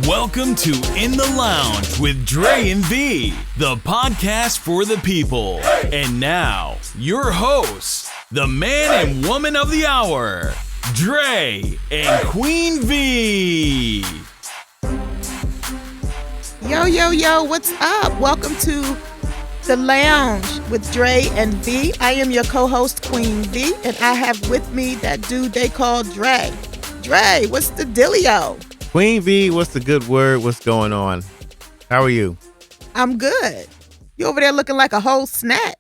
Welcome to In the Lounge with Dre and V, the podcast for the people. And now, your hosts, the man and woman of the hour, Dre and Queen V. Yo, what's up? Welcome to The Lounge with Dre and V. I am your co-host, Queen V, and I have with me that dude they call Dre. Dre, what's the dealio? Queen V, what's the good word? What's going on? How are you? I'm good. You over there looking like a whole snack.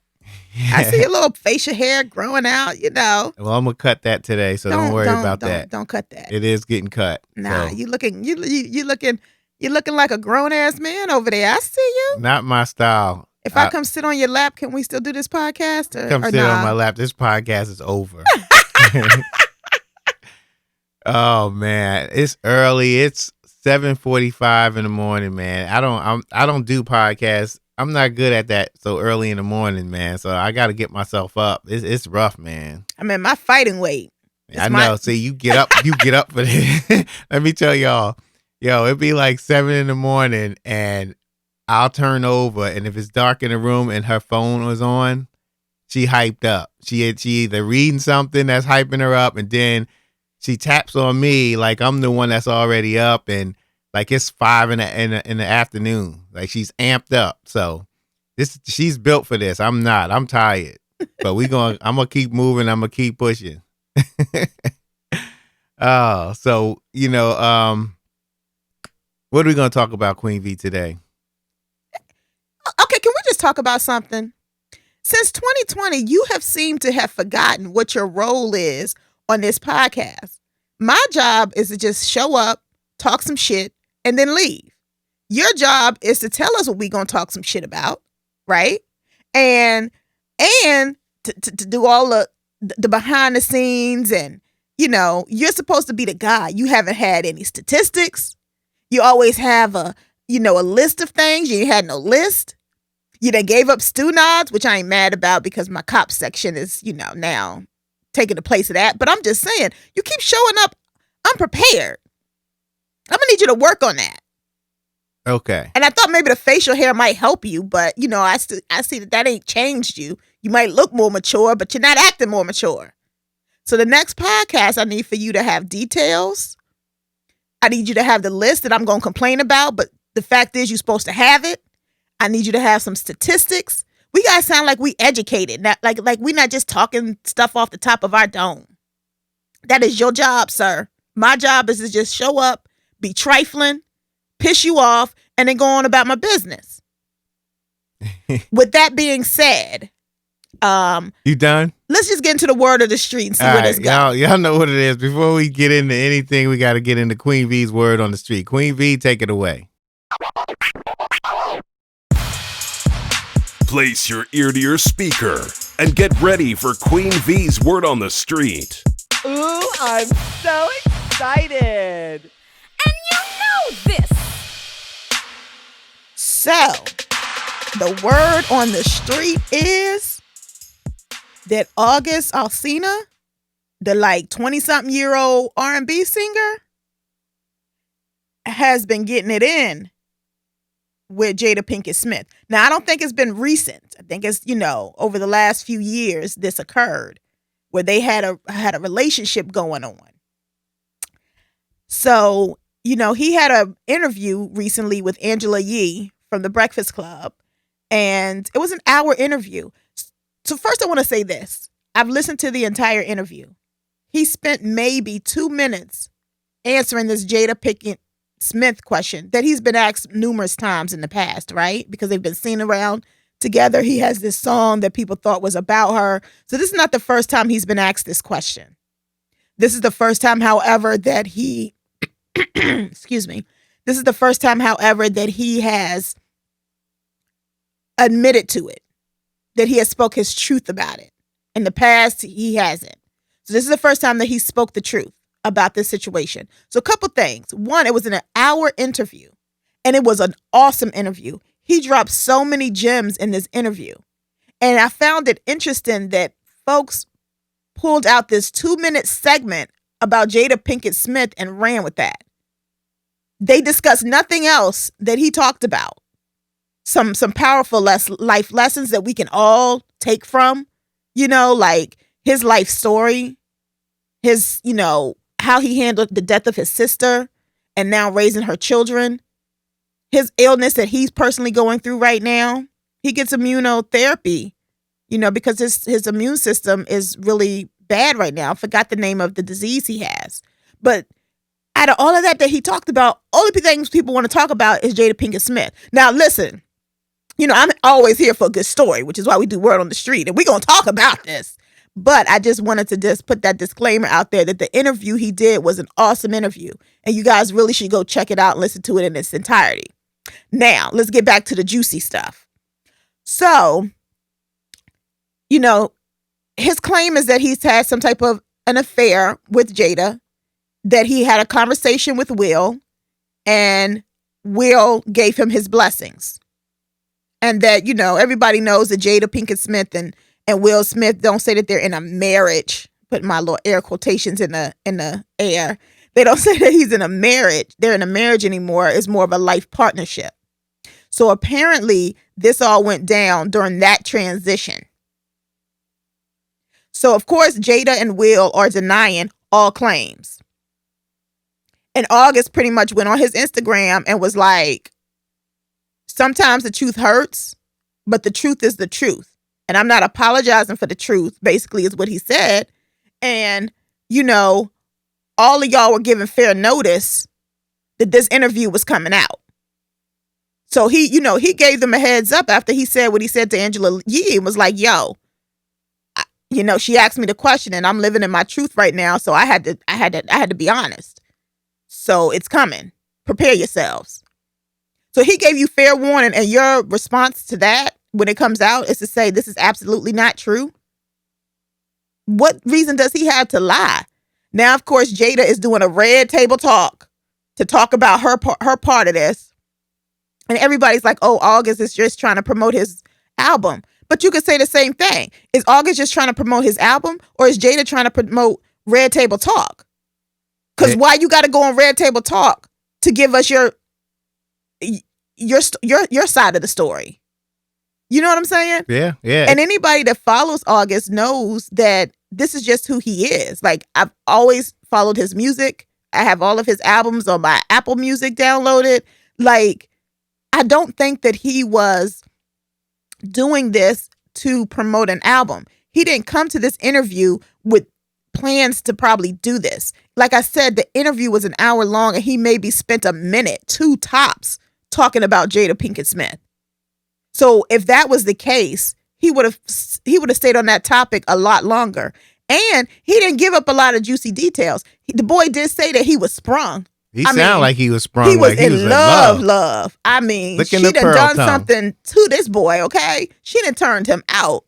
I see your little facial hair growing out, you know. Well, I'm gonna cut that today, so don't worry about that. Don't cut that. It is getting cut. Nah, so. you looking like a grown ass man over there. I see you. Not my style. If I come sit on your lap, can we still do this podcast? Come sit on my lap. This podcast is over. Oh man, it's early. It's 7:45 in the morning, man. I don't do podcasts. I'm not good at that so early in the morning, man. So I got to get myself up. It's rough, man. I mean, my fighting weight. I know. See, you get up for this. Let me tell y'all. Yo, it'd be like 7 in the morning and I'll turn over, and if it's dark in the room and her phone was on, she hyped up. She either reading something that's hyping her up, and then she taps on me like I'm the one that's already up, and like it's 5 in the afternoon. Like she's amped up. So she's built for this. I'm not. I'm tired. But I'm gonna keep moving. I'm gonna keep pushing. Oh, so what are we gonna talk about, Queen V, today? Okay, can we just talk about something? Since 2020, you have seemed to have forgotten what your role is on this podcast. My job is to just show up, talk some shit, and then leave. Your job is to tell us what we're going to talk some shit about, right? And to do all the behind the scenes, and, you're supposed to be the guy. You haven't had any statistics. You always have a list of things. You ain't had no list. You done gave up stew nods, which I ain't mad about because my cop section is, now taking the place of that. But I'm just saying, you keep showing up unprepared. I'm gonna need you to work on that. Okay. And I thought maybe the facial hair might help you, but I see that ain't changed you. You might look more mature, but you're not acting more mature. So the next podcast, I need for you to have details. I need you to have the list that I'm gonna complain about, but the fact is you're supposed to have it. I need you to have some statistics. We gotta sound like we educated, not like we're not just talking stuff off the top of our dome. That is your job, sir. My job is to just show up, be trifling, piss you off, and then go on about my business. With that being said, you done? Let's just get into the word of the street and see all where right, this goes. Y'all know what it is. Before we get into anything, we got to get into Queen V's word on the street. Queen V, take it away. Place your ear to your speaker and get ready for Queen V's word on the street. Ooh, I'm so excited. And you know this. So, the word on the street is that August Alsina, the 20-something-year-old R&B singer, has been getting it in with Jada Pinkett Smith. Now, I don't think it's been recent. I think it's, over the last few years this occurred where they had a relationship going on. So, he had an interview recently with Angela Yee from The Breakfast Club, and it was an hour interview. So first I want to say this. I've listened to the entire interview. He spent maybe 2 minutes answering this Jada Pinkett Smith question that he's been asked numerous times in the past, right? Because they've been seen around together. He has this song that people thought was about her. So this is not the first time he's been asked this question. This is the first time, however, that he, excuse me. This is the first time, however, that he has admitted to it, that he has spoke his truth about it. In the past, he hasn't. So this is the first time that he spoke the truth about this situation. So a couple things. One, it was an hour interview, and it was an awesome interview. He dropped so many gems in this interview. And I found it interesting that folks pulled out this 2-minute segment about Jada Pinkett Smith and ran with that. They discussed nothing else that he talked about. Some powerful life lessons that we can all take from, like his life story, his, how he handled the death of his sister and now raising her children, his illness that he's personally going through right now. He gets immunotherapy, because his immune system is really bad right now. I forgot the name of the disease he has. But out of all of that he talked about, only things people want to talk about is Jada Pinkett Smith. Now, listen, I'm always here for a good story, which is why we do Word on the Street. And we're going to talk about this. But I just wanted to just put that disclaimer out there that the interview he did was an awesome interview. And you guys really should go check it out and listen to it in its entirety. Now, let's get back to the juicy stuff. So, his claim is that he's had some type of an affair with Jada, that he had a conversation with Will, and Will gave him his blessings. And that, everybody knows that Jada Pinkett Smith and Will Smith don't say that they're in a marriage. Put my little air quotations in the air. They don't say that he's in a marriage. They're in a marriage anymore. It's more of a life partnership. So apparently this all went down during that transition. So of course, Jada and Will are denying all claims. And August pretty much went on his Instagram and was like, sometimes the truth hurts, but the truth is the truth. And I'm not apologizing for the truth, basically, is what he said. And, all of y'all were given fair notice that this interview was coming out. So he gave them a heads up after he said what he said to Angela Yee and was like, yo, she asked me the question and I'm living in my truth right now. So I had to be honest. So it's coming. Prepare yourselves. So he gave you fair warning, and your response to that when it comes out is to say this is absolutely not true. What reason does he have to lie? Now, of course, Jada is doing a red table talk to talk about her part of this. And everybody's like, oh, August is just trying to promote his album. But you could say the same thing. Is August just trying to promote his album, or is Jada trying to promote red table talk? Because why you got to go on red table talk to give us your side of the story? You know what I'm saying? Yeah, yeah. And anybody that follows August knows that this is just who he is. Like, I've always followed his music. I have all of his albums on my Apple Music downloaded. Like, I don't think that he was doing this to promote an album. He didn't come to this interview with plans to probably do this. Like I said, the interview was an hour long and he maybe spent a minute, 2 tops, talking about Jada Pinkett Smith. So if that was the case, he would have stayed on that topic a lot longer. And he didn't give up a lot of juicy details. The boy did say that he was sprung. He sounded like he was sprung. He was like in love. I mean, she done something to this boy, okay? She done turned him out.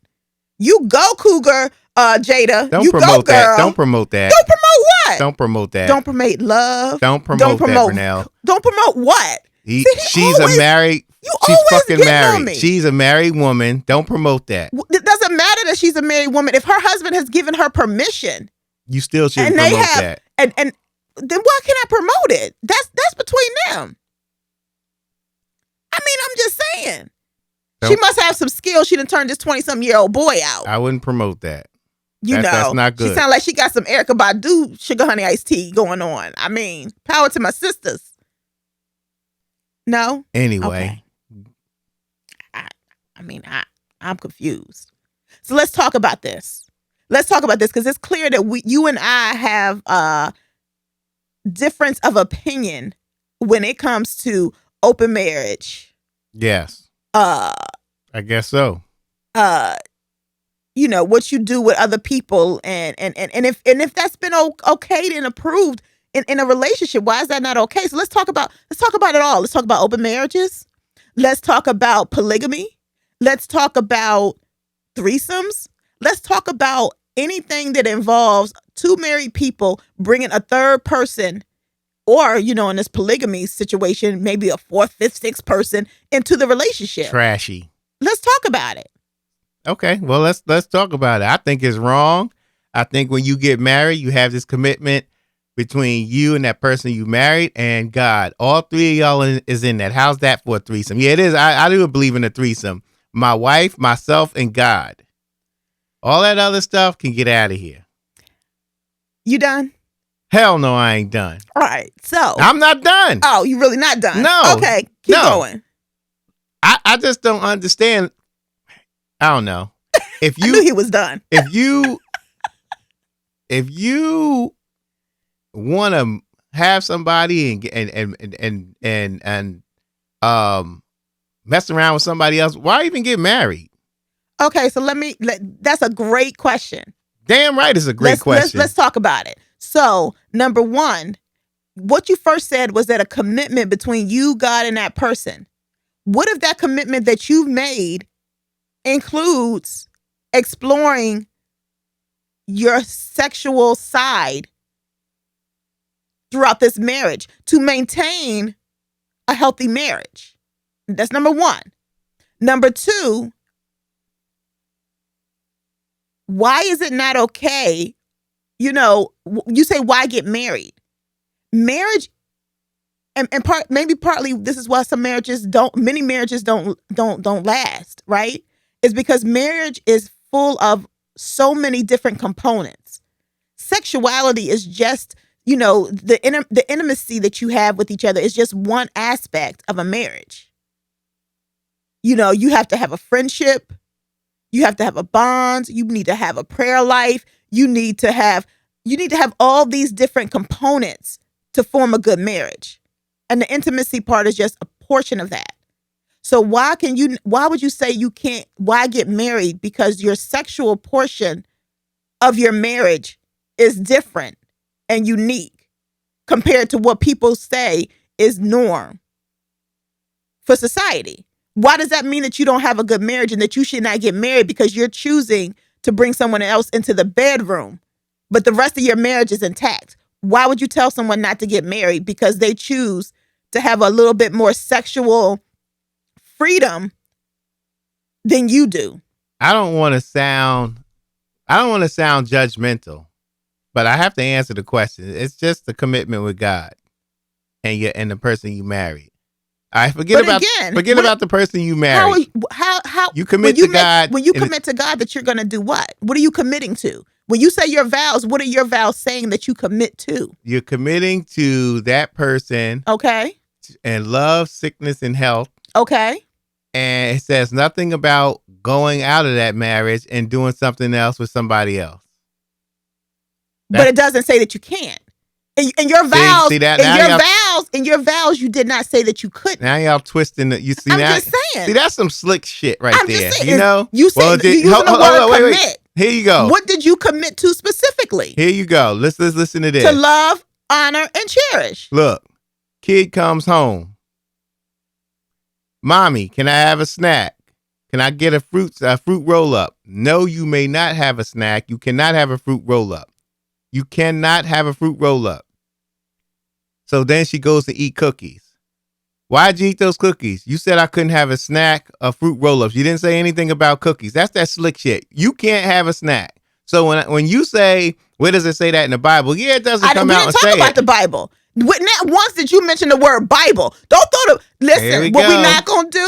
You go, Cougar, Jada. Don't you promote go, girl. that. Don't promote that. Don't promote what? Don't promote that. Don't promote love. Don't promote that, Brunel. Don't promote what? She's a married. She's fucking married. She's a married woman. Don't promote that. It doesn't matter that she's a married woman. If her husband has given her permission, you still shouldn't promote that. And then why can't I promote it? That's between them. I mean, I'm just saying. She must have some skills. She done turned this 20-something-year-old boy out. I wouldn't promote that. That's not good. She sounds like she got some Erykah Badu sugar honey iced tea going on. I mean, power to my sisters. No? Anyway. Okay. I'm confused. So let's talk about this. Because it's clear that you and I have a difference of opinion when it comes to open marriage. Yes. I guess so. What you do with other people and if that's been okayed and approved in a relationship, why is that not okay? So let's talk about it all. Let's talk about open marriages. Let's talk about polygamy. Let's talk about threesomes. Let's talk about anything that involves 2 married people bringing a third person, or, in this polygamy situation, maybe a 4th, 5th, 6th person into the relationship. Trashy. Let's talk about it. Okay, well, let's talk about it. I think it's wrong. I think when you get married, you have this commitment between you and that person you married and God. All three of y'all is in that. How's that for a threesome? Yeah, it is. I do believe in a threesome. My wife, myself, and God. All that other stuff can get out of here. You done? Hell no, I ain't done. All right. So I'm not done. Oh, you really not done? No. Okay, keep going. I just don't understand. I don't know. If I you knew he was done. if you want to have somebody and mess around with somebody else, why even get married? Okay, so that's a great question. Damn right, it's a great question. Let's talk about it. So, number one, what you first said was that a commitment between you, God, and that person. What if that commitment that you've made includes exploring your sexual side throughout this marriage to maintain a healthy marriage? That's number one. Number two, why is it not okay? You know, you say, why get married? Marriage, and partly this is why many marriages don't last, right? Is because marriage is full of so many different components. Sexuality is just, the intimacy that you have with each other is just one aspect of a marriage. You have to have a friendship. You have to have a bond. You need to have a prayer life. You need to have all these different components to form a good marriage. And the intimacy part is just a portion of that. So why would you say you can't, why get married? Because your sexual portion of your marriage is different and unique compared to what people say is norm for society. Why does that mean that you don't have a good marriage and that you should not get married because you're choosing to bring someone else into the bedroom, but the rest of your marriage is intact? Why would you tell someone not to get married because they choose to have a little bit more sexual freedom than you do? I don't want to sound judgmental, but I have to answer the question. It's just the commitment with God and the person you married. I forget about the person you married. How you commit to God? When you commit to God, that you're going to do what? What are you committing to? When you say your vows, what are your vows saying that you commit to? You're committing to that person. Okay. And love, sickness, and health. Okay. And it says nothing about going out of that marriage and doing something else with somebody else. But it doesn't say that you can't. In your vows, in your vows, you did not say that you couldn't. Now y'all twisting it. I'm just saying. See, that's some slick shit right there. Just saying, You said you're using the word commit. Wait. Here you go. What did you commit to specifically? Here you go. Let's listen to this. To love, honor, and cherish. Look, kid comes home. Mommy, can I have a snack? Can I get a fruit roll up? No, you may not have a snack. You cannot have a fruit roll up. You cannot have a fruit roll up. So then she goes to eat cookies. Why'd you eat those cookies? You said I couldn't have a snack of fruit roll-ups. You didn't say anything about cookies. That's that slick shit. You can't have a snack. So when you say, where does it say that in the Bible? Yeah, it doesn't come out and say it. We didn't talk about the Bible. Not once did you mention the word Bible. Don't throw the... Listen, what we're not going to do...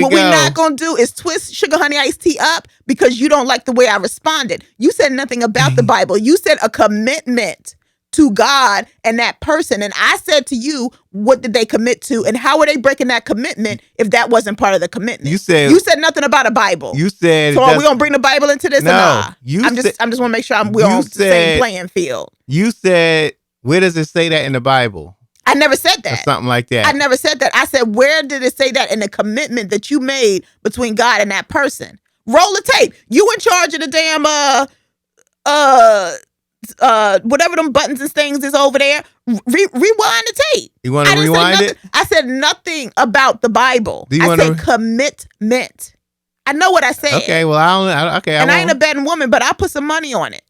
What we're not going to do is twist Sugar Honey Iced Tea up because you don't like the way I responded. You said nothing about the Bible. You said a commitment to God and that person. And I said to you, what did they commit to? And how are they breaking that commitment if that wasn't part of the commitment? You said nothing about a Bible. You said... So are we going to bring the Bible into this or not? I just want to make sure we're on the same playing field. You said, where does it say that in the Bible? I never said that. Or something like that. I never said that. I said, where did it say that in the commitment that you made between God and that person? Roll the tape. You in charge of the damn whatever them buttons and things is over there. Rewind the tape. You want to rewind it? I said nothing about the Bible. I said commitment. I know what I said. Okay, well, I ain't a betting woman, but I'll put some money on it.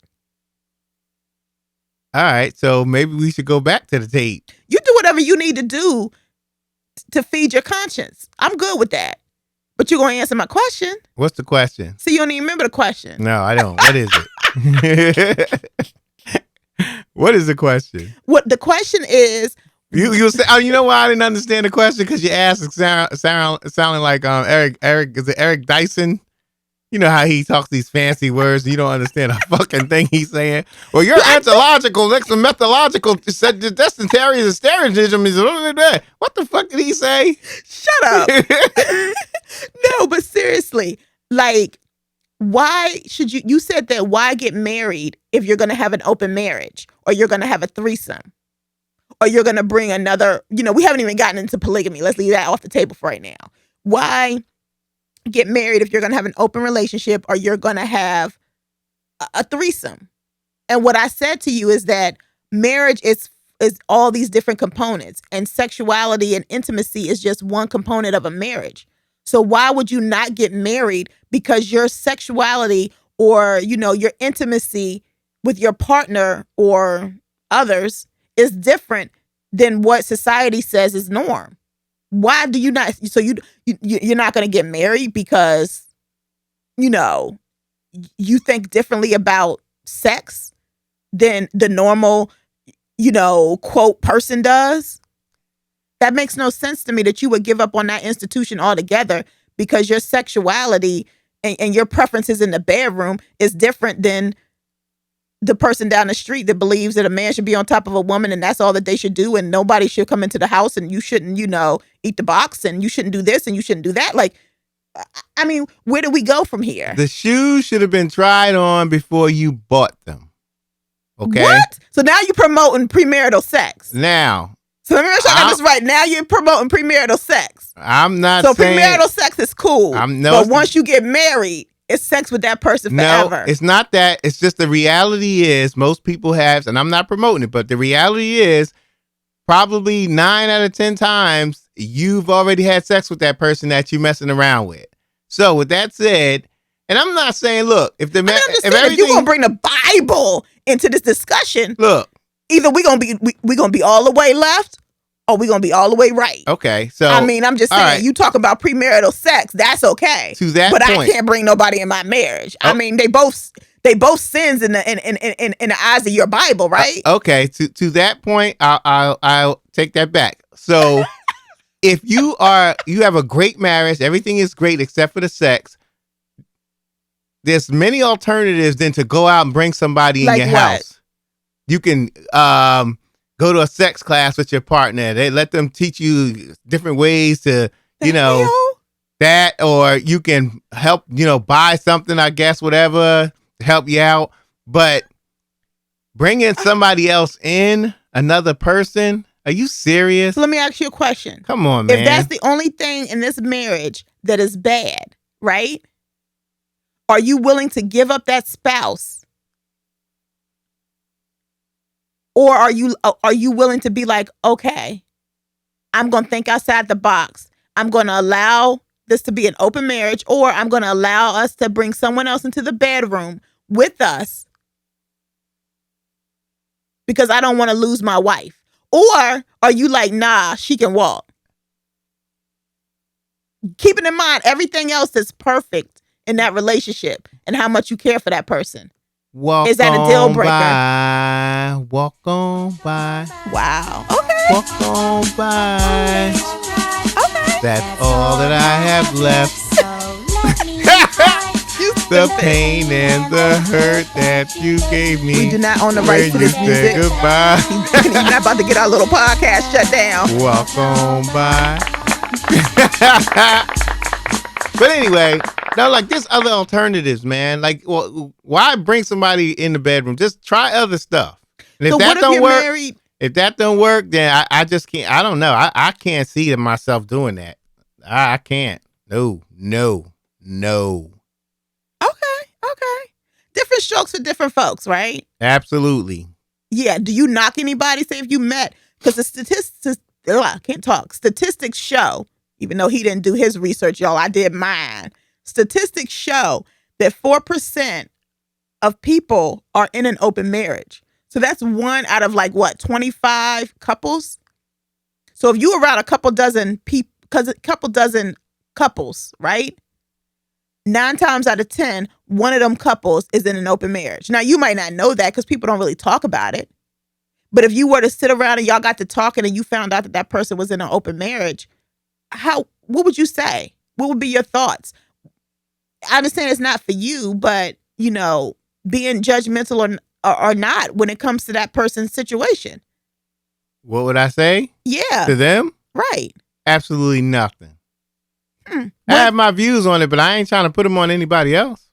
All right, so maybe we should go back to the tape. You do whatever you need to do to feed your conscience. I'm good with that. But you're going to answer my question. What's the question? See, you don't even remember the question. No, I don't. What is it? What is the question? What the question is? You say, oh, you know why I didn't understand the question? Because you asked it sounding like Eric is it Eric Dyson? You know how he talks these fancy words and you don't understand a fucking thing he's saying. Well, you're ontological, next to methodological, said the dysentery is a stereotypism. What the fuck did he say? Shut up. No, but seriously, like, why should you said that why get married if you're going to have an open marriage or you're going to have a threesome or you're going to bring another, we haven't even gotten into polygamy. Let's leave that off the table for right now. Why get married if you're going to have an open relationship or you're going to have a threesome? And what I said to you is that marriage is all these different components, and sexuality and intimacy is just one component of a marriage. So why would you not get married because your sexuality or, your intimacy with your partner or others is different than what society says is norm? Why do you not? So you're not going to get married because, you think differently about sex than the normal, quote person does? That makes no sense to me that you would give up on that institution altogether because your sexuality and your preferences in the bedroom is different than the person down the street that believes that a man should be on top of a woman and that's all that they should do and nobody should come into the house and you shouldn't, eat the box and you shouldn't do this and you shouldn't do that. Like, I mean, where do we go from here? The shoes should have been tried on before you bought them. Okay? What? So now you're promoting premarital sex. Now. So let me make sure I got this right. Now you're promoting premarital sex. I'm not so saying. So premarital sex is cool. But once you get married, it's sex with that person forever. No, it's not that. It's just the reality is most people have, and I'm not promoting it, but the reality is probably 9 out of 10 times you've already had sex with that person that you're messing around with. So with that said, and I'm not saying, look, if you're gonna bring the Bible into this discussion, look, either we're gonna be all the way left or we're gonna be all the way right. Okay, so I mean, I'm just saying, right. You talk about premarital sex, that's okay. To that but point, I can't bring nobody in my marriage. I mean, they both sins in the eyes of your Bible, right? Okay, to that point, I'll take that back. So if you have a great marriage, everything is great except for the sex. There's many alternatives than to go out and bring somebody in your house. You can go to a sex class with your partner. They let them teach you different ways to, that, or you can help, buy something, I guess, whatever, to help you out. But bringing somebody else in, another person, are you serious? So let me ask you a question. Come on, man. If that's the only thing in this marriage that is bad, right? Are you willing to give up that spouse? Or are you willing to be like, okay, I'm going to think outside the box. I'm going to allow this to be an open marriage, or I'm going to allow us to bring someone else into the bedroom with us because I don't want to lose my wife. Or are you like, nah, she can walk? Keeping in mind everything else that's perfect in that relationship and how much you care for that person. Is that a deal breaker? Walk on by. Wow. Okay. Walk on by. Okay. That's all that I have left. The pain and the hurt that you gave me. We do not own the rights to this music. Goodbye. You're not about to get our little podcast shut down. Walk on by. But anyway, now like there's other alternatives, man. Like, well, why bring somebody in the bedroom? Just try other stuff. And if so that what if don't you're work, married? If that don't work, then I just can't. I don't know. I can't see myself doing that. I can't. No. Okay. Different strokes for different folks, right? Absolutely. Yeah. Do you knock anybody? Say if you met, because the statistics, I can't talk. Statistics show, even though he didn't do his research, y'all, I did mine. Statistics show that 4% of people are in an open marriage. So that's 1 out of 25 couples. So if you around a couple dozen couples, right? 9 times out of 10, one of them couples is in an open marriage. Now, you might not know that because people don't really talk about it. But if you were to sit around and y'all got to talking and you found out that that person was in an open marriage, what would you say? What would be your thoughts? I understand it's not for you, but, being judgmental or not when it comes to that person's situation. What would I say? Yeah. To them? Right. Absolutely nothing. I have my views on it, but I ain't trying to put them on anybody else.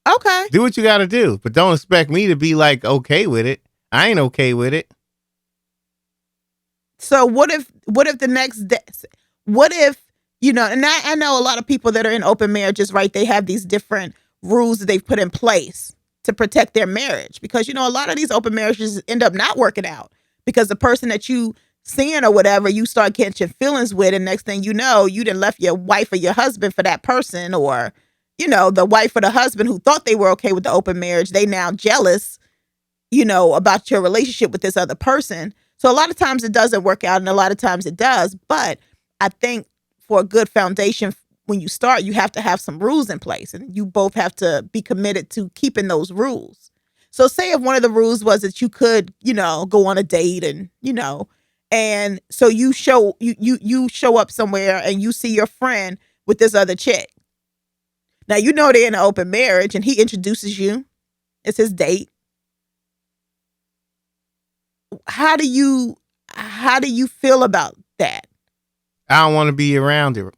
Okay. Do what you got to do, but don't expect me to be like okay with it. I ain't okay with it. So what if the next day, what if, and I know a lot of people that are in open marriages, right? They have these different rules that they've put in place to protect their marriage because, a lot of these open marriages end up not working out because the person that you seeing or whatever, you start catching feelings with, and next thing you know, you done left your wife or your husband for that person, or, the wife or the husband who thought they were okay with the open marriage, they now jealous, about your relationship with this other person. So a lot of times it doesn't work out and a lot of times it does. But I think for a good foundation, when you start, you have to have some rules in place and you both have to be committed to keeping those rules. So say if one of the rules was that you could, go on a date and, and so you show up somewhere and you see your friend with this other chick. Now, they're in an open marriage and he introduces you. It's his date. How do you feel about that? I don't want to be around it.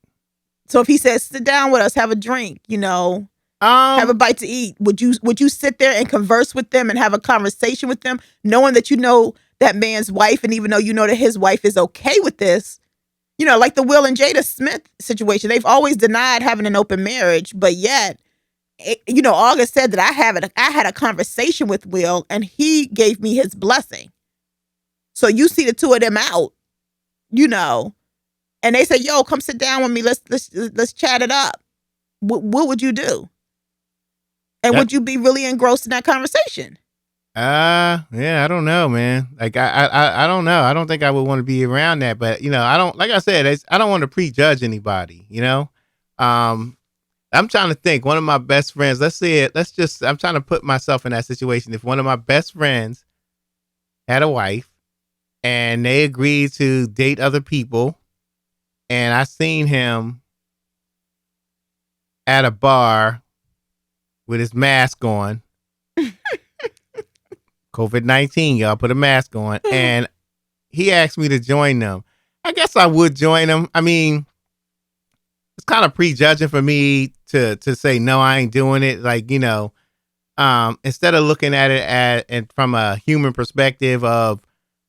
So if he says, sit down with us, have a drink, have a bite to eat, would you sit there and converse with them and have a conversation with them, knowing that that man's wife, and even though that his wife is okay with this, like the Will and Jada Smith situation, they've always denied having an open marriage, but yet, August said that I had a conversation with Will and he gave me his blessing. So you see the two of them out, and they say, "Yo, come sit down with me. Let's chat it up." What would you do? And would you be really engrossed in that conversation? Yeah, I don't know, man. Like I don't know. I don't think I would want to be around that, but I don't. Like I said, I don't want to prejudge anybody. I'm trying to think. One of my best friends. Let's say it. I'm trying to put myself in that situation. If one of my best friends had a wife and they agreed to date other people, and I seen him at a bar with his mask on. COVID-19, y'all, put a mask on, and he asked me to join them. I guess I would join them. I mean, it's kind of prejudging for me to say no, I ain't doing it. Like, instead of looking at it and from a human perspective of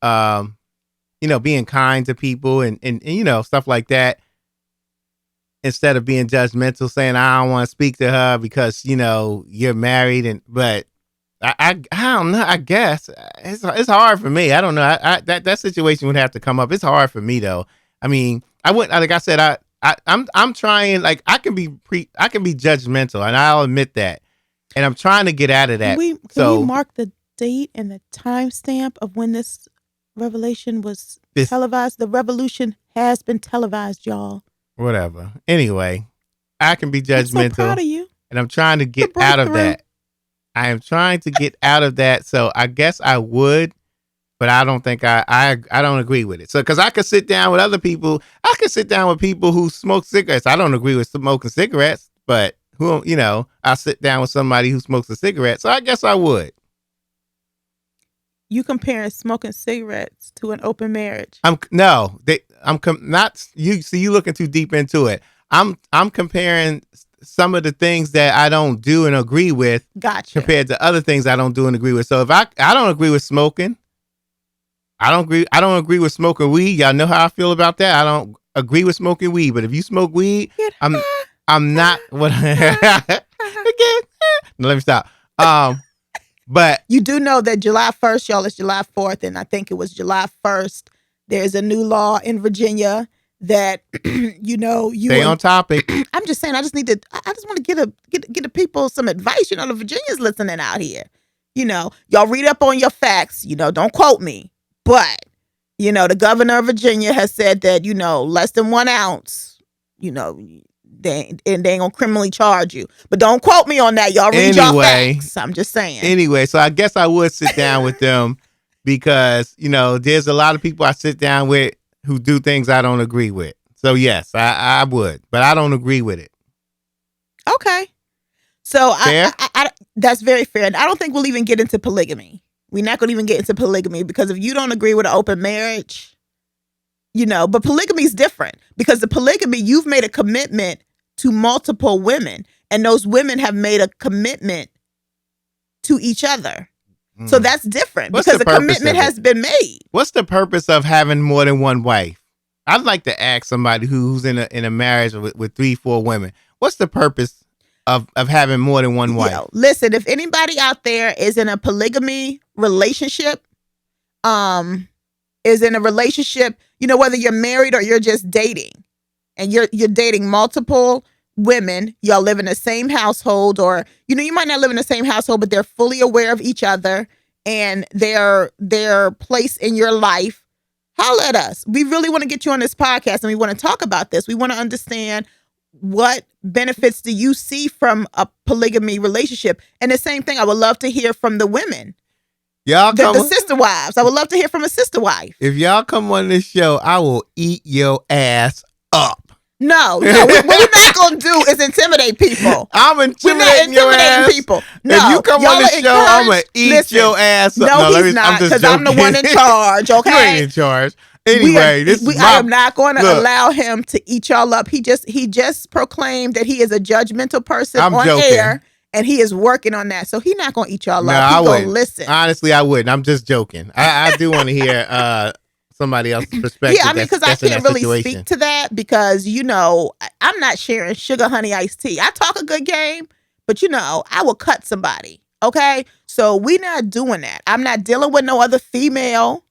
being kind to people and stuff like that, instead of being judgmental, saying I don't want to speak to her because you're married, but I don't know. I guess it's hard for me. I don't know. That situation would have to come up. It's hard for me though. I mean, I wouldn't. Like I said, I'm trying. Like I can be judgmental, and I'll admit that. And I'm trying to get out of that. Can we mark the date and the timestamp of when this revelation was televised? The revolution has been televised, y'all. Whatever. Anyway, I can be judgmental. I'm so proud of you. And I'm trying to get out of that. I am trying to get out of that. So I guess I would, but I don't think I don't agree with it. So, cause I could sit down with other people. I could sit down with people who smoke cigarettes. I don't agree with smoking cigarettes, but I'll sit down with somebody who smokes a cigarette. So I guess I would. You comparing smoking cigarettes to an open marriage? You looking too deep into it. I'm comparing some of the things that I don't do and agree with, gotcha, compared to other things I don't do and agree with. So if I don't agree with smoking, I don't agree with smoking weed. Y'all know how I feel about that. I don't agree with smoking weed, but if you smoke weed, I'm not what. Again, no, let me stop. But you do know that July 1st, y'all, is July 4th, and I think it was July 1st. There's a new law in Virginia that stay on topic. I'm just saying, I just want to get the people some advice. The Virginians listening out here. Y'all read up on your facts. Don't quote me, but the governor of Virginia has said that less than 1 ounce. they ain't gonna criminally charge you. But don't quote me on that. Y'all read y'all facts. I'm just saying. Anyway, so I guess I would sit down with them because, there's a lot of people I sit down with who do things I don't agree with. So yes, I would, but I don't agree with it. Okay. So fair? I that's very fair. And I don't think we'll even get into polygamy. We're not going to even get into polygamy because if you don't agree with an open marriage, but polygamy is different because the polygamy, you've made a commitment to multiple women and those women have made a commitment to each other. So that's different because the commitment has been made. What's the purpose of having more than one wife? I'd like to ask somebody who's in a marriage with 3-4 women. What's the purpose of having more than one wife? Listen, if anybody out there is in a polygamy relationship, is in a relationship, whether you're married or you're just dating, and you're dating multiple women, y'all live in the same household, or you might not live in the same household, but they're fully aware of each other and their place in your life. Holla at us. We really want to get you on this podcast and we want to talk about this. We want to understand what benefits do you see from a polygamy relationship? And the same thing, I would love to hear from the women. Y'all come the sister wives. I would love to hear from a sister wife. If y'all come on this show, I will eat your ass up. No, what we're not going to do is intimidate people. I'm intimidating your ass. People. No, if you come on the show, I'm going to eat your ass up. No, he's not, because I'm the one in charge, okay? You ain't in charge. Anyway, I am not going to allow him to eat y'all up. He just proclaimed that he is a judgmental person on air, and he is working on that. So he's not going to eat y'all up. He's going to listen. Honestly, I wouldn't. I'm just joking. I do want to hear somebody else's perspective. Yeah, I mean, because I can't really speak to that because, I'm not sharing sugar, honey, iced tea. I talk a good game, but, I will cut somebody, okay? So we're not doing that. I'm not dealing with no other female.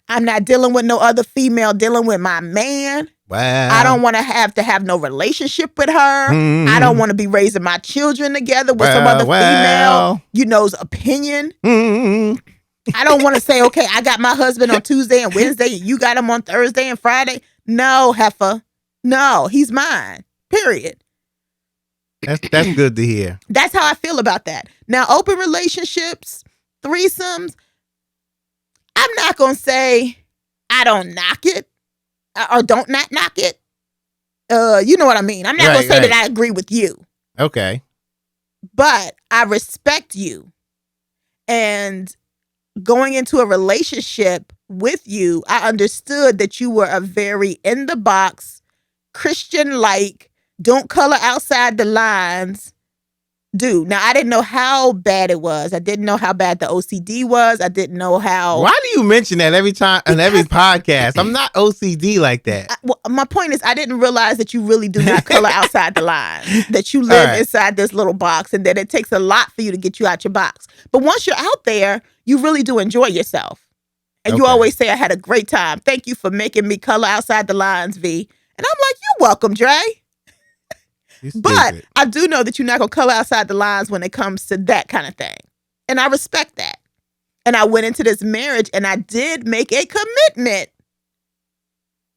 I'm not dealing with no other female dealing with my man. Wow. I don't want to have no relationship with her. Mm. I don't want to be raising my children together with some other female, opinion. Mm. I don't want to say, okay, I got my husband on Tuesday and Wednesday and you got him on Thursday and Friday. No, heifer. No, he's mine. Period. That's good to hear. That's how I feel about that. Now, open relationships, threesomes, I'm not going to say I don't knock it or don't not knock it. You know what I mean? I'm not going to say that I agree with you. Okay. But I respect you. And going into a relationship with you, I understood that you were a very in the box, Christian-like, don't color outside the lines dude. Now, I didn't know how bad it was. I didn't know how bad the OCD was. I didn't know how. Why do you mention that every time on every podcast? I'm not OCD like that. My point is, I didn't realize that you really do not color outside the lines, that you live inside this little box and that it takes a lot for you to get you out your box. But once you're out there, you really do enjoy yourself. And you always say, I had a great time. Thank you for making me color outside the lines, V. And I'm like, you're welcome, Dre. But I do know that you're not going to color outside the lines when it comes to that kind of thing. And I respect that. And I went into this marriage and I did make a commitment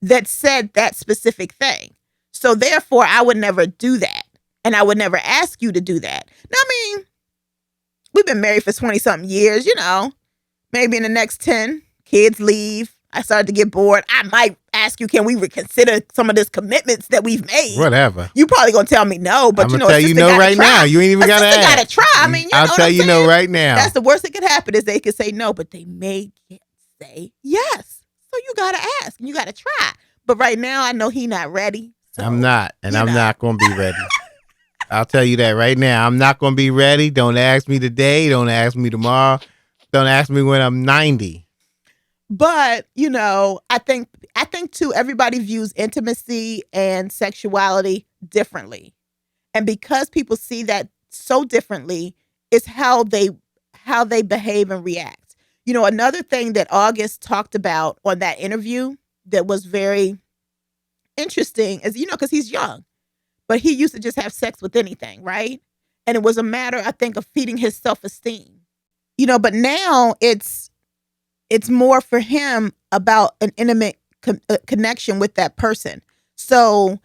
that said that specific thing. So therefore, I would never do that. And I would never ask you to do that. Now, I mean, we've been married for 20-something years, maybe in the next 10, kids leave. I started to get bored. I might ask you, can we reconsider some of these commitments that we've made? Whatever. You probably gonna tell me no, but I'm gonna tell you no right now. You ain't even gotta ask. Gotta try. I mean, I'll tell you no right now. That's the worst that could happen is they could say no, but they may say yes. So you gotta ask and you gotta try. But right now, I know he not ready. So, I'm not, and I'm not gonna be ready. I'll tell you that right now. I'm not gonna be ready. Don't ask me today. Don't ask me tomorrow. Don't ask me when I'm 90. But, I think too, everybody views intimacy and sexuality differently. And because people see that so differently, it's how they behave and react. Another thing that August talked about on that interview that was very interesting is, because he's young, but he used to just have sex with anything, right? And it was a matter, I think, of feeding his self-esteem. But now it's more for him about an intimate connection with that person. So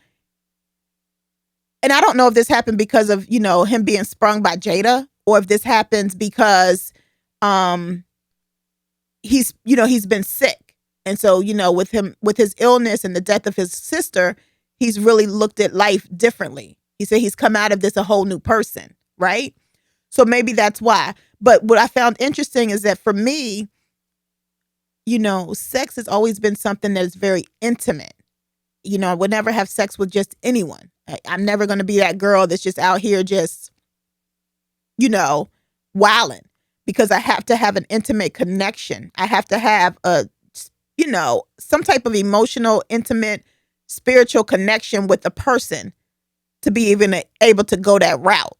and I don't know if this happened because of, him being sprung by Jada, or if this happens because he's been sick. And so, with his illness and the death of his sister, he's really looked at life differently. He said he's come out of this a whole new person, right? So maybe that's why. But what I found interesting is that for me, sex has always been something that is very intimate. I would never have sex with just anyone. I'm never going to be that girl that's just out here just, wilding, because I have to have an intimate connection. I have to have some type of emotional, intimate, spiritual connection with the person to be even able to go that route.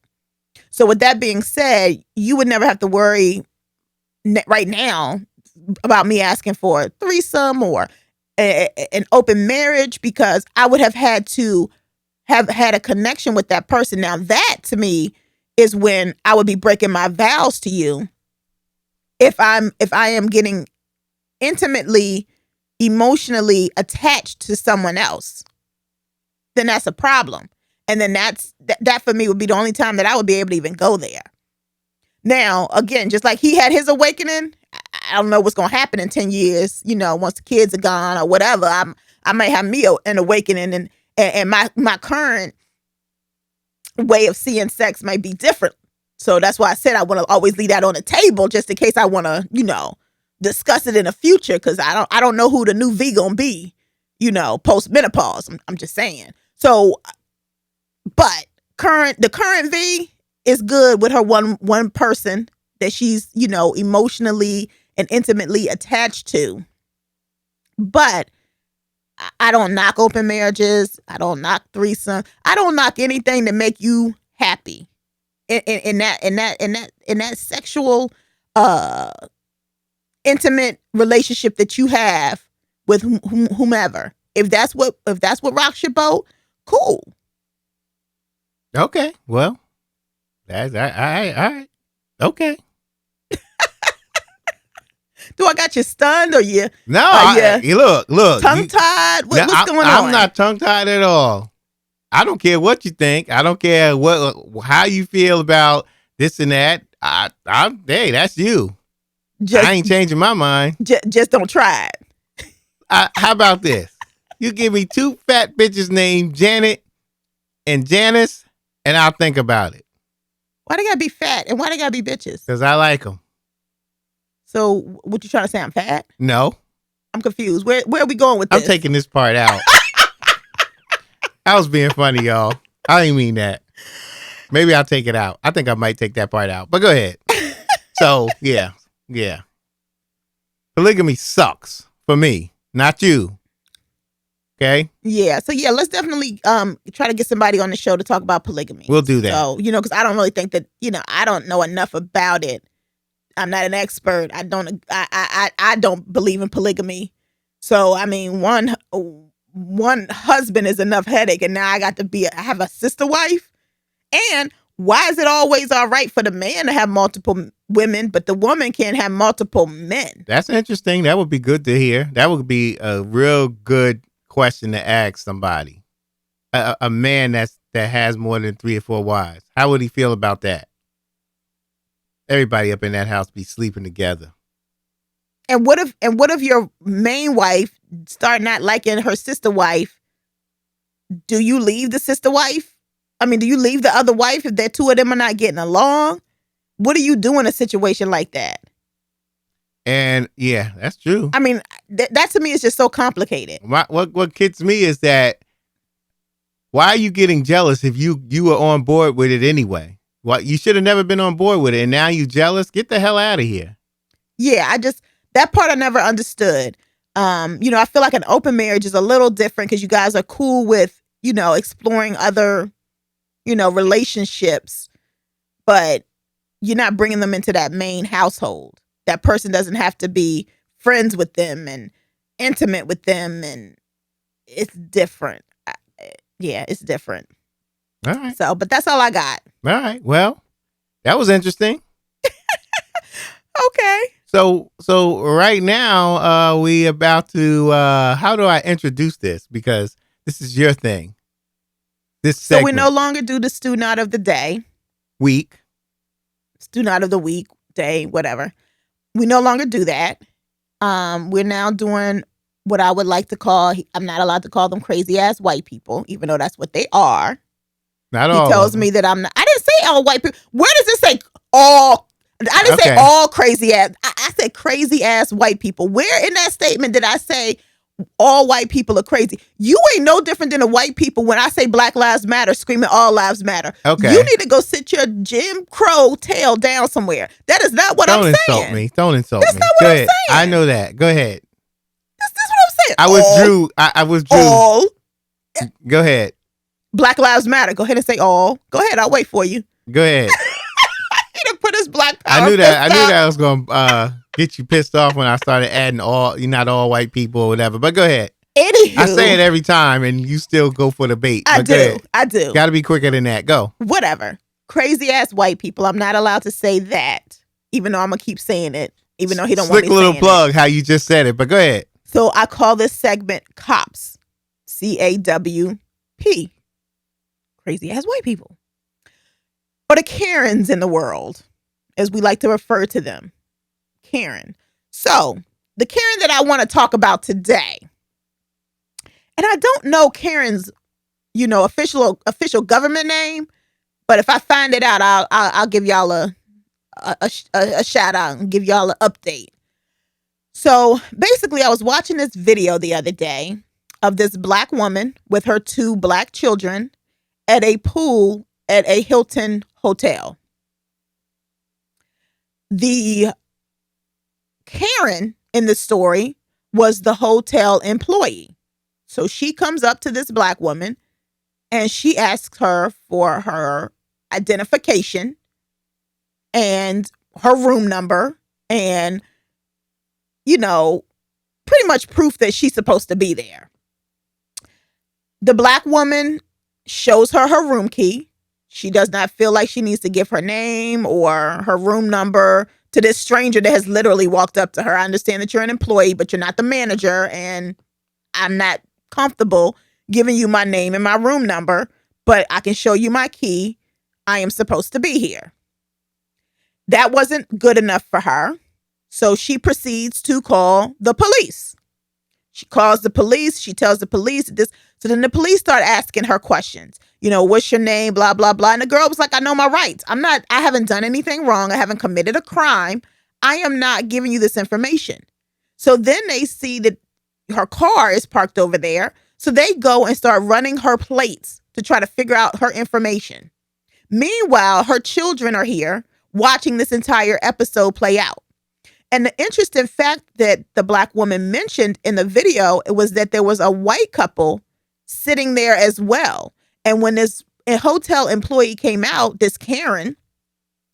So with that being said, you would never have to worry right now about me asking for a threesome or an open marriage, because I would have had to have had a connection with that person. Now that to me is when I would be breaking my vows to you. If I am getting intimately, emotionally attached to someone else, then that's a problem. And then that for me would be the only time that I would be able to even go there. Now, again, just like he had his awakening, I don't know what's going to happen in 10 years, once the kids are gone or whatever. I might have me an awakening, and my current way of seeing sex might be different. So that's why I said I want to always leave that on the table, just in case I want to, discuss it in the future, because I don't know who the new V gonna be, post menopause. I'm just saying. So, but the current V is good with her one person that she's, emotionally and intimately attached to. But I don't knock open marriages. I don't knock threesome. I don't knock anything to make you happy in that sexual intimate relationship that you have with whomever. If that's what rocks your boat, cool. Okay, well, that's all right. Okay. Do I got you stunned or you? No, you look. Tongue tied? What's going on? I'm not tongue tied at all. I don't care what you think. I don't care how you feel about this and that. Hey, that's you. I ain't changing my mind. Just don't try it. How about this? You give me two fat bitches named Janet and Janice, and I'll think about it. Why they gotta be fat and why they gotta be bitches? Because I like them. So what you trying to say? I'm fat? No. I'm confused. Where are we going with this? I'm taking this part out. I was being funny, y'all. I didn't mean that. Maybe I'll take it out. I think I might take that part out. But go ahead. So, yeah. Polygamy sucks for me, not you. Okay? Yeah. So, yeah, let's definitely try to get somebody on the show to talk about polygamy. We'll do that. So, because I don't really think that, I don't know enough about it. I'm not an expert. I don't believe in polygamy. So, I mean, one husband is enough headache, and now I have a sister wife. And why is it always all right for the man to have multiple women, but the woman can't have multiple men? That's interesting. That would be good to hear. That would be a real good question to ask somebody. A man that has more than 3 or 4 wives. How would he feel about that? Everybody up in that house be sleeping together. And what if your main wife start not liking her sister wife? Do you leave the sister wife? I mean, do you leave the other wife if the two of them are not getting along? What do you do in a situation like that? And yeah, that's true. I mean, that to me is just so complicated. What gets me is that why are you getting jealous if you were on board with it anyway? What, you should have never been on board with it, and now you jealous? Get the hell out of here. Yeah, that part I never understood. I feel like an open marriage is a little different because you guys are cool with, exploring other, relationships, but you're not bringing them into that main household. That person doesn't have to be friends with them and intimate with them, and it's different. Yeah, it's different. All right. So, but that's all I got. All right. Well, that was interesting. Okay. So right now, we about to, how do I introduce this? Because this is your thing. This So segment. we no longer do the student of the day, Week. student of the week, day, whatever. We no longer do that. We're now doing what I would like to call, I'm not allowed to call them crazy ass white people, even though that's what they are. Not He all. tells me that I'm not, I didn't say all white people. Where does it say all? I didn't say Okay. all crazy ass. I said crazy ass white people. Where in that statement did I say all white people are crazy? You ain't no different than the white people when I say Black Lives Matter, screaming all lives matter. Okay. You need to go sit your Jim Crow tail down somewhere. That is not what Don't I'm saying. insult me. Don't insult That's me. not what Go I'm ahead. saying. I know that. Go ahead. That's what I'm saying. I withdrew. I withdrew. All Go ahead. Black Lives Matter. Go ahead and say all. Go ahead. I'll wait for you. Go ahead. He done put his black power I knew that. I fist knew up. that was gonna get you pissed off when I started adding all. You're not all white people or whatever. But go ahead. Anywho, I say it every time, and you still go for the bait. I But go do. ahead. I do. Got to be quicker than that. Go. Whatever. Crazy ass white people. I'm not allowed to say that, even though I'm gonna keep saying it, even though he don't want Slick me little saying plug. How you just said it. But go ahead. it. So I call this segment COPS. CAWP. Crazy ass white people. Or the Karens in the world, as we like to refer to them. Karen. So the Karen that I want to talk about today, and I don't know Karen's, official government name, but if I find it out, I'll give y'all a shout out and give y'all an update. So basically, I was watching this video the other day of this black woman with her 2 black children at a pool at a Hilton hotel. The Karen in the story was the hotel employee. So she comes up to this black woman and she asks her for her identification and her room number and, pretty much proof that she's supposed to be there. The black woman shows her her room key. She does not feel like she needs to give her name or her room number to this stranger that has literally walked up to her. I understand that you're an employee, but you're not the manager, and I'm not comfortable giving you my name and my room number, but I can show you my key. I am supposed to be here. That wasn't good enough for her, so she proceeds to call the police. She calls the police. She tells the police this. So then the police start asking her questions. What's your name? Blah, blah, blah. And the girl was like, I know my rights. I haven't done anything wrong. I haven't committed a crime. I am not giving you this information. So then they see that her car is parked over there. So they go and start running her plates to try to figure out her information. Meanwhile, her children are here watching this entire episode play out. And the interesting fact that the black woman mentioned in the video, it was that there was a white couple sitting there as well. And when this hotel employee came out, this Karen,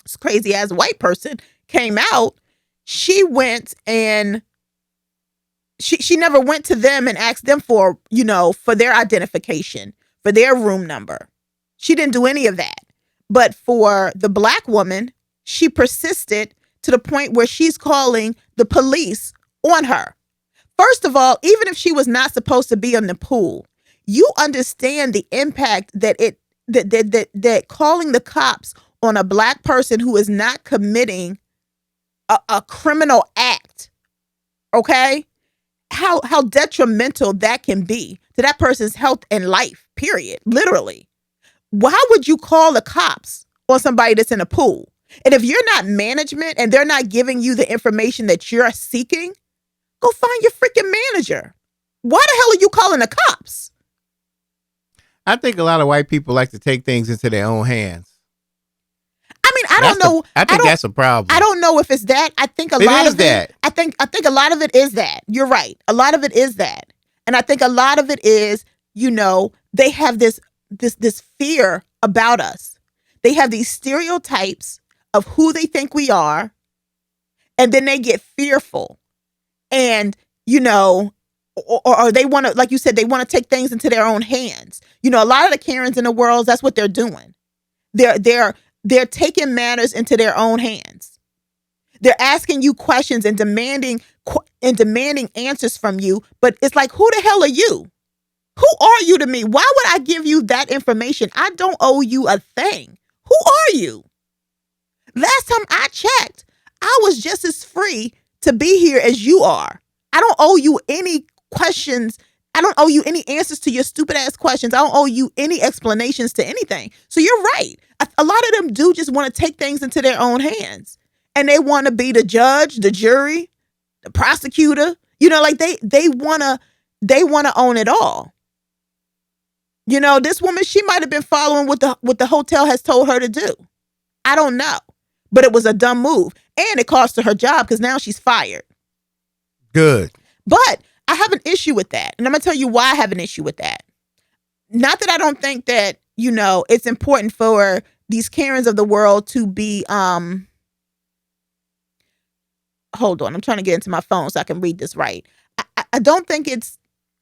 this crazy ass white person came out, she went and she never went to them and asked them for their identification, for their room number. She didn't do any of that. But for the black woman, she persisted to the point where she's calling the police on her. First of all, even if she was not supposed to be in the pool, you understand the impact that calling the cops on a black person who is not committing a criminal act, okay? How detrimental that can be to that person's health and life, period, literally. Why would you call the cops on somebody that's in a pool? And if you're not management and they're not giving you the information that you're seeking, go find your freaking manager. Why the hell are you calling the cops? I think a lot of white people like to take things into their own hands. I mean, I don't know. I think that's a problem. I don't know if it's that. I think a lot of it. I think a lot of it is that. You're right. A lot of it is that. And I think a lot of it is, they have this fear about us. They have these stereotypes of who they think we are, and then they get fearful. And, or they want to, like you said, they want to take things into their own hands. A lot of the Karens in the world, that's what they're doing. They're taking matters into their own hands. They're asking you questions and demanding answers from you. But it's like, who the hell are you? Who are you to me? Why would I give you that information? I don't owe you a thing. Who are you? Last time I checked, I was just as free to be here as you are. I don't owe you any questions. I don't owe you any answers to your stupid ass questions. I don't owe you any explanations to anything. So you're right. A lot of them do just want to take things into their own hands. And they want to be the judge, the jury, the prosecutor. You know, like they want to own it all. You know, this woman, she might have been following what the hotel has told her to do. I don't know. But it was a dumb move. And it cost her job because now she's fired. Good. But I have an issue with that. And I'm going to tell you why I have an issue with that. Not that I don't think that, you know, it's important for these Karens of the world to be, hold on, I'm trying to get into my phone so I can read this right. I don't think it's,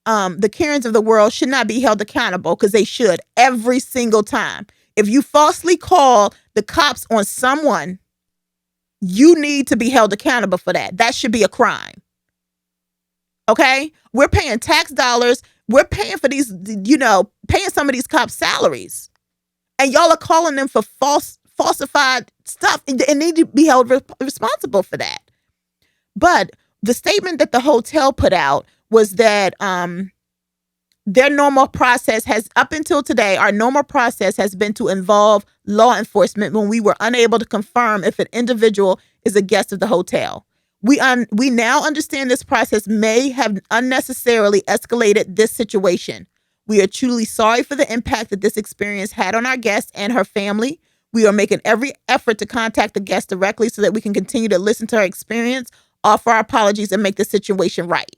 the Karens of the world should not be held accountable because they should every single time. If you falsely call the cops on someone, you need to be held accountable for that. That should be a crime. Okay? We're paying tax dollars. We're paying for these, you know, paying some of these cops' salaries. And y'all are calling them for falsified stuff and need to be held responsible for that. But the statement that the hotel put out was that their normal process has, up until today, our normal process has been to involve law enforcement when we were unable to confirm if an individual is a guest of the hotel. We now understand this process may have unnecessarily escalated this situation. We are truly sorry for the impact that this experience had on our guest and her family. We are making every effort to contact the guest directly so that we can continue to listen to her experience, offer our apologies, and make the situation right.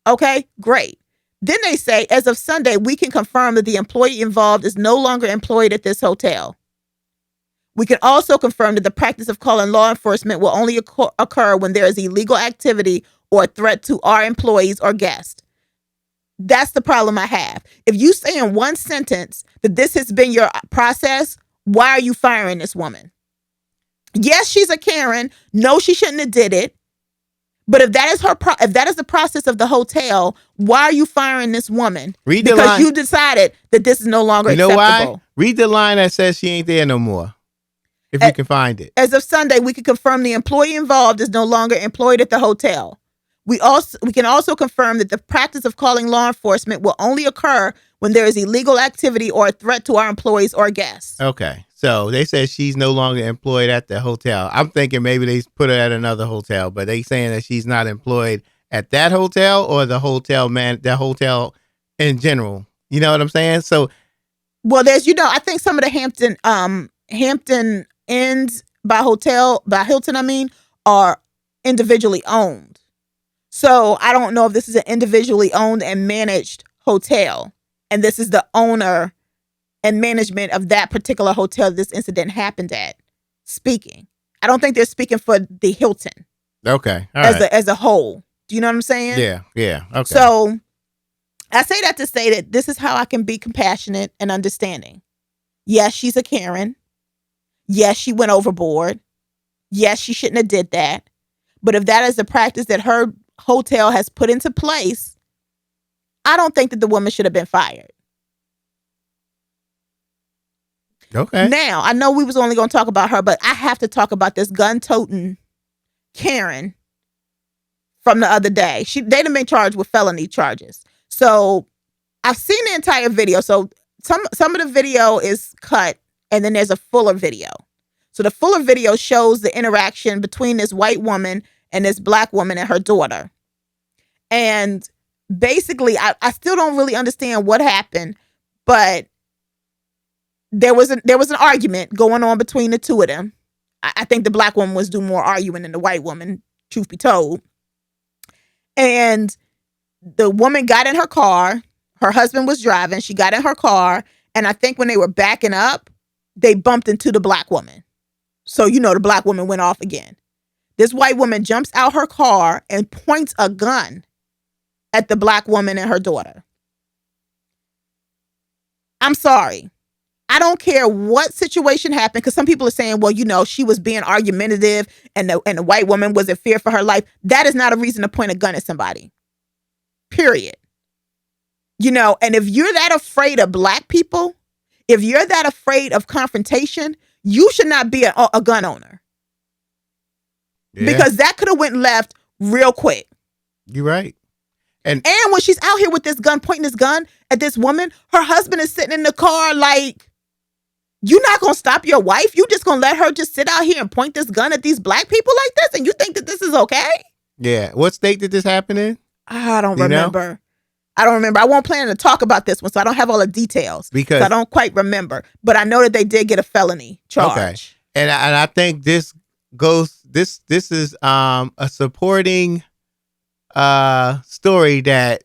Okay, great. Then they say, as of Sunday, we can confirm that the employee involved is no longer employed at this hotel. We can also confirm that the practice of calling law enforcement will only occur when there is illegal activity or a threat to our employees or guests. That's the problem I have. If you say in one sentence that this has been your process, why are you firing this woman? Yes, she's a Karen. No, she shouldn't have did it. But if that is if that is the process of the hotel, why are you firing this woman? Read the because line. You decided that this is no longer acceptable. Why? Read the line that says she ain't there no more. If you can find it. As of Sunday, we can confirm the employee involved is no longer employed at the hotel. We can also confirm that the practice of calling law enforcement will only occur when there is illegal activity or a threat to our employees or guests. Okay. So they said she's no longer employed at the hotel. I'm thinking maybe they put her at another hotel, but they saying that she's not employed at that hotel or the hotel the hotel in general. You know what I'm saying? So, well, there's, you know, I think some of the Hampton Inns by Hilton, are individually owned. So I don't know if this is an individually owned and managed hotel, and this is the owner and management of that particular hotel this incident happened at speaking. I don't think they're speaking for the Hilton. Okay. As a whole. Do you know what I'm saying? Yeah. Okay. So I say that to say that this is how I can be compassionate and understanding. Yes, she's a Karen. Yes, she went overboard. Yes, she shouldn't have did that. But if that is the practice that her hotel has put into place, I don't think that the woman should have been fired. Okay. Now, I know we was only going to talk about her, but I have to talk about this gun-toting Karen from the other day. They done been charged with felony charges. So I've seen the entire video. So some of the video is cut, and then there's a fuller video. So the fuller video shows the interaction between this white woman and this black woman and her daughter. And basically, I still don't really understand what happened, but there was an argument going on between the two of them. I think the black woman was doing more arguing than the white woman, truth be told. And the woman got in her car. Her husband was driving. She got in her car. And I think when they were backing up, they bumped into the black woman. So, you know, the black woman went off again. This white woman jumps out her car and points a gun at the black woman and her daughter. I'm sorry. I don't care what situation happened, because some people are saying, well, you know, she was being argumentative and the white woman was in fear for her life. That is not a reason to point a gun at somebody. Period. And if you're that afraid of black people, if you're that afraid of confrontation, you should not be a gun owner. Yeah. Because that could have went left real quick. You're right. And when she's out here with this gun, pointing this gun at this woman, her husband is sitting in the car like, you're not going to stop your wife? You just going to let her just sit out here and point this gun at these black people like this? And you think that this is okay? Yeah. What state did this happen in? I don't remember. I don't remember. I won't plan to talk about this one, so I don't have all the details. Because I don't quite remember. But I know that they did get a felony charge. Okay. And I think this is a supporting story that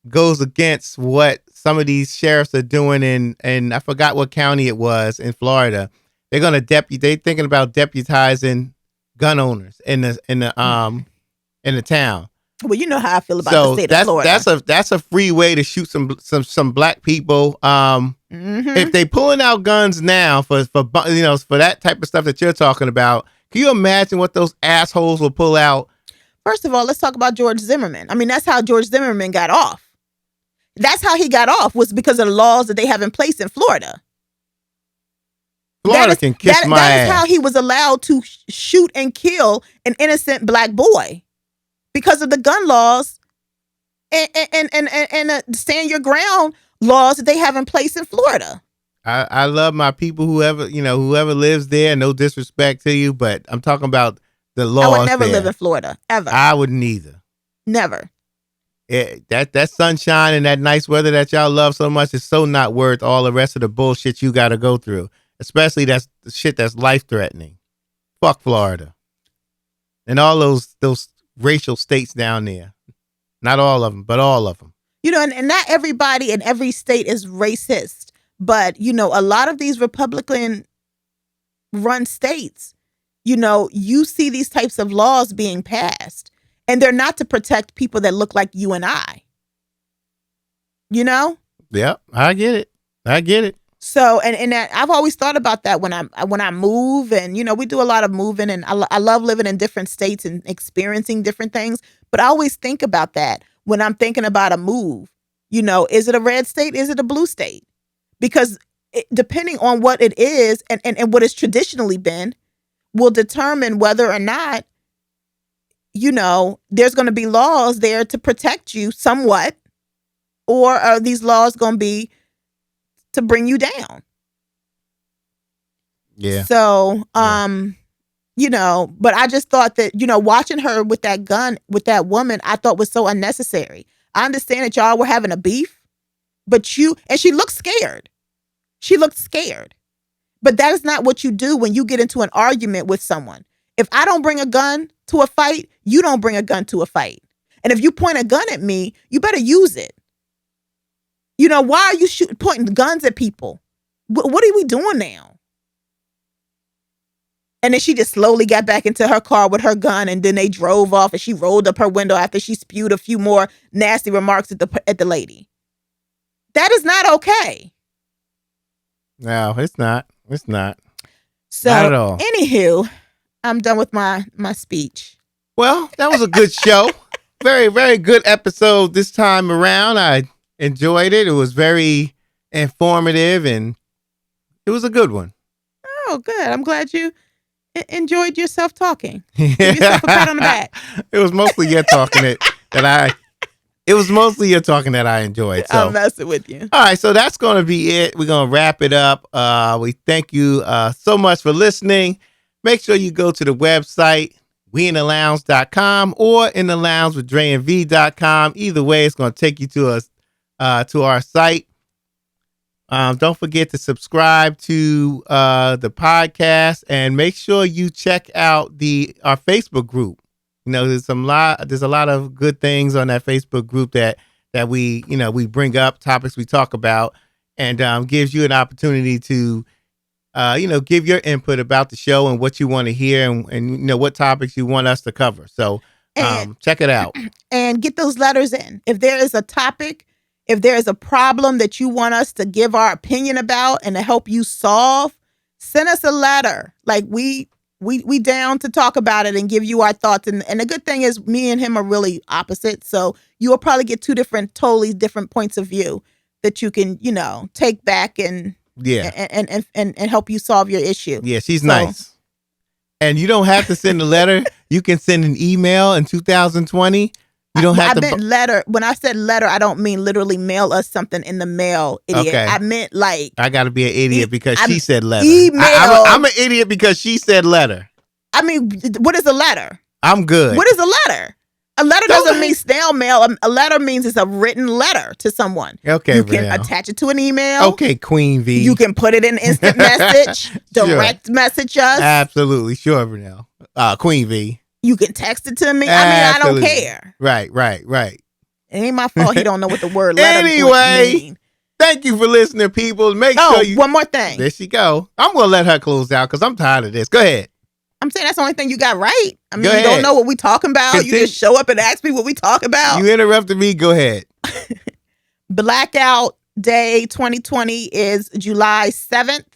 goes against what some of these sheriffs are doing in I forgot what county it was in Florida. They're gonna they're thinking about deputizing gun owners in the town. Well, you know how I feel about the state of Florida. That's a free way to shoot some black people. If they pulling out guns now for that type of stuff that you're talking about, can you imagine what those assholes will pull out? First of all, let's talk about George Zimmerman. I mean, that's how George Zimmerman got off. That's how he got off, was because of the laws that they have in place in Florida. Florida can kiss my ass. That is how he was allowed to shoot and kill an innocent black boy, because of the gun laws and stand your ground laws that they have in place in Florida. I love my people, whoever lives there. No disrespect to you, but I'm talking about the laws. I would never live in Florida, ever. I wouldn't either. Never. That sunshine and that nice weather that y'all love so much is so not worth all the rest of the bullshit you got to go through. Especially that's the shit that's life threatening. Fuck Florida and all those racial states down there. Not all of them, but all of them. And not everybody in every state is racist, but a lot of these Republican run states, you see these types of laws being passed. And they're not to protect people that look like you and I. Yeah, I get it. So, and that, I've always thought about that when I move, and we do a lot of moving, and I love living in different states and experiencing different things. But I always think about that when I'm thinking about a move. Is it a red state? Is it a blue state? Because depending on what it is and what it's traditionally been, will determine whether or not there's going to be laws there to protect you somewhat, or are these laws going to be to bring you down? Yeah. So, but I just thought that, watching her with that gun, with that woman, I thought was so unnecessary. I understand that y'all were having a beef, but she looked scared. She looked scared. But that is not what you do when you get into an argument with someone. If I don't bring a gun to a fight, you don't bring a gun to a fight. And if you point a gun at me, you better use it. Why are you pointing guns at people? What are we doing now? And then she just slowly got back into her car with her gun, and then they drove off, and she rolled up her window after she spewed a few more nasty remarks at the lady. That is not okay. No, it's not. It's not. So, not at all. Anywho, I'm done with my speech. Well, that was a good show. Very, very good episode this time around. I enjoyed it. It was very informative, and it was a good one. Oh, good. I'm glad you enjoyed yourself talking. Give yourself a pat on the back. It was mostly your talking that I enjoyed. So. I'm messing with you. All right, so that's going to be it. We're going to wrap it up. We thank you so much for listening. Make sure you go to the website, weinthelounge.com, or in the lounge with DreandV.com. Either way, it's going to take you to our site. Don't forget to subscribe to the podcast, and make sure you check out our Facebook group. There's a lot of good things on that Facebook group that we bring up, topics we talk about, and gives you an opportunity to give your input about the show and what you want to hear, and what topics you want us to cover. So check it out. And get those letters in. If there is a topic, if there is a problem that you want us to give our opinion about and to help you solve, send us a letter. Like, we we down to talk about it and give you our thoughts. And the good thing is me and him are really opposite. So you will probably get two totally different points of view that you can, take back and help you solve your issue. Yeah, she's nice. And you don't have to send a letter. You can send an email in 2020. You don't have to. I meant letter. When I said letter, I don't mean literally mail us something in the mail, idiot. Okay. I meant like. I got to be an idiot because she said letter. Email. I'm an idiot because she said letter. I mean, what is a letter? I'm good. What is a letter? A letter doesn't mean snail mail. A letter means it's a written letter to someone. Okay, you can attach it to an email. Okay, Queen V. You can put it in instant message, direct message us. Absolutely, sure, Vernell. Queen V. You can text it to me. Absolutely. I mean, I don't care. Right. It ain't my fault he don't know what the word letter mean. Thank you for listening, people. Make sure you. One more thing. There she go. I'm gonna let her close out because I'm tired of this. Go ahead. I'm saying that's the only thing you got right. I mean, you don't know what we talking about. Continue. You just show up and ask me what we talk about. You interrupted me. Go ahead. Blackout Day 2020 is July 7th.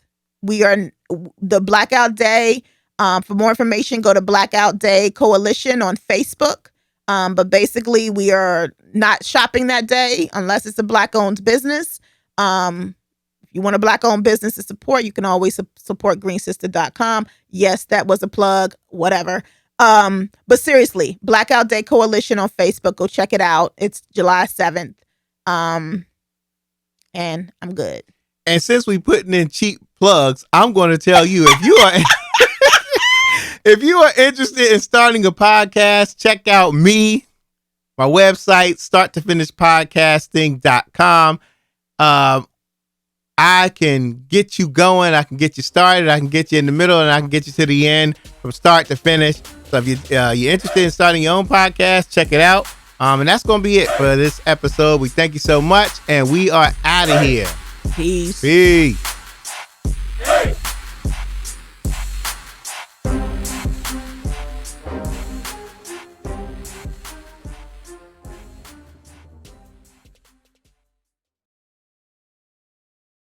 We are the Blackout Day. For more information, go to Blackout Day Coalition on Facebook. But basically, we are not shopping that day unless it's a Black-owned business. If you want a Black-owned business to support, you can always support greensister.com. Yes, that was a plug, whatever. But seriously, Blackout Day Coalition on Facebook. Go check it out. It's July 7th. And I'm good. And since we putting in cheap plugs, I'm going to tell you, if you are if you are interested in starting a podcast, check out my website, starttofinishpodcasting.com. I can get you going. I can get you started. I can get you in the middle, and I can get you to the end from start to finish. So if you're interested in starting your own podcast, check it out. And that's going to be it for this episode. We thank you so much, and we are out of here. Peace. Peace.